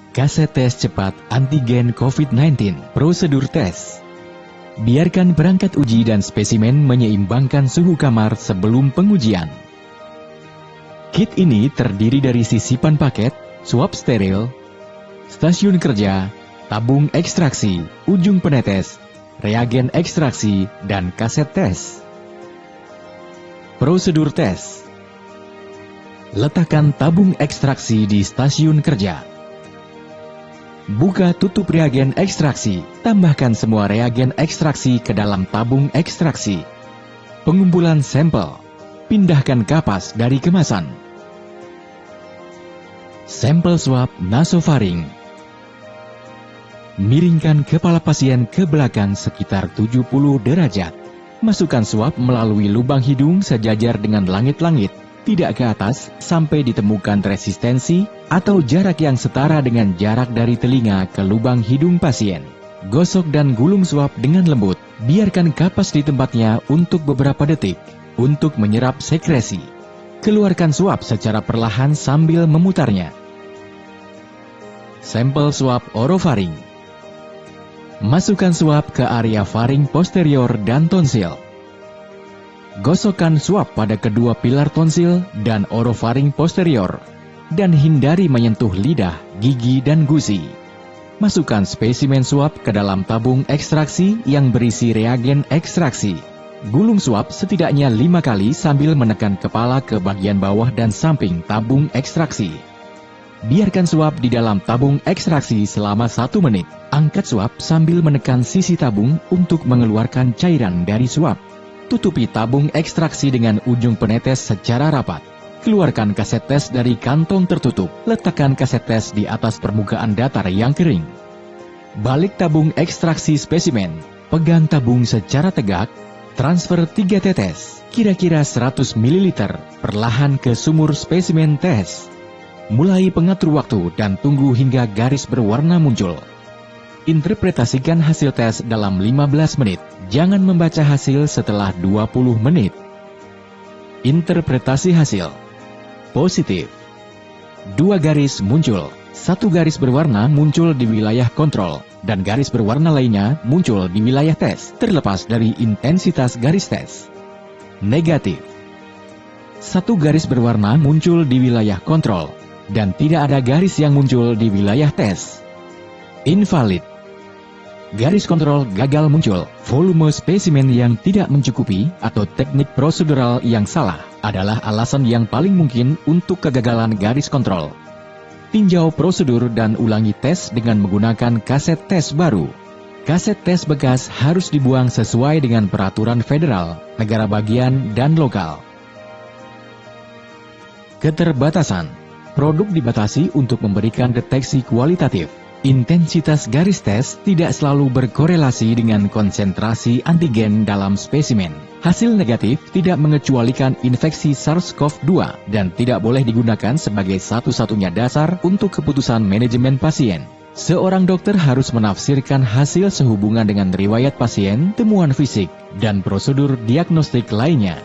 Kaset tes cepat antigen COVID-19, prosedur tes. Biarkan perangkat uji dan spesimen menyeimbangkan suhu kamar sebelum pengujian. Kit ini terdiri dari sisipan paket, swab steril, stasiun kerja, tabung ekstraksi, ujung penetes, reagen ekstraksi, dan kaset tes. Prosedur tes. Letakkan tabung ekstraksi di stasiun kerja. Buka tutup reagen ekstraksi, tambahkan semua reagen ekstraksi ke dalam tabung ekstraksi. Pengumpulan sampel, pindahkan kapas dari kemasan. Sampel swab nasofaring. Miringkan kepala pasien ke belakang sekitar 70 derajat. Masukkan swab melalui lubang hidung sejajar dengan langit-langit, tidak ke atas sampai ditemukan resistensi atau jarak yang setara dengan jarak dari telinga ke lubang hidung pasien. Gosok dan gulung swab dengan lembut, biarkan kapas di tempatnya untuk beberapa detik untuk menyerap sekresi. Keluarkan swab secara perlahan sambil memutarnya. Sampel swab orofaring. Masukkan swab ke area faring posterior dan tonsil. Gosokkan swab pada kedua pilar tonsil dan orofaring posterior, dan hindari menyentuh lidah, gigi, dan gusi. Masukkan spesimen swab ke dalam tabung ekstraksi yang berisi reagen ekstraksi. Gulung swab setidaknya 5 kali sambil menekan kepala ke bagian bawah dan samping tabung ekstraksi. Biarkan swab di dalam tabung ekstraksi selama 1 menit. Angkat swab sambil menekan sisi tabung untuk mengeluarkan cairan dari swab. Tutupi tabung ekstraksi dengan ujung penetes secara rapat. Keluarkan kaset tes dari kantong tertutup. Letakkan kaset tes di atas permukaan datar yang kering. Balik tabung ekstraksi spesimen. Pegang tabung secara tegak. Transfer 3 tetes, kira-kira 100 ml, perlahan ke sumur spesimen tes. Mulai pengatur waktu dan tunggu hingga garis berwarna muncul. Interpretasikan hasil tes dalam 15 menit. Jangan membaca hasil setelah 20 menit. Interpretasi hasil. Positif. 2 garis muncul. 1 garis berwarna muncul di wilayah kontrol, dan garis berwarna lainnya muncul di wilayah tes, terlepas dari intensitas garis tes. Negatif. 1 garis berwarna muncul di wilayah kontrol, dan tidak ada garis yang muncul di wilayah tes. Invalid. Garis kontrol gagal muncul. Volume spesimen yang tidak mencukupi atau teknik prosedural yang salah adalah alasan yang paling mungkin untuk kegagalan garis kontrol. Tinjau prosedur dan ulangi tes dengan menggunakan kaset tes baru. Kaset tes bekas harus dibuang sesuai dengan peraturan federal, negara bagian, dan lokal. Keterbatasan. Produk dibatasi untuk memberikan deteksi kualitatif. Intensitas garis tes tidak selalu berkorelasi dengan konsentrasi antigen dalam spesimen. Hasil negatif tidak mengecualikan infeksi SARS-CoV-2 dan tidak boleh digunakan sebagai satu-satunya dasar untuk keputusan manajemen pasien. Seorang dokter harus menafsirkan hasil sehubungan dengan riwayat pasien, temuan fisik, dan prosedur diagnostik lainnya.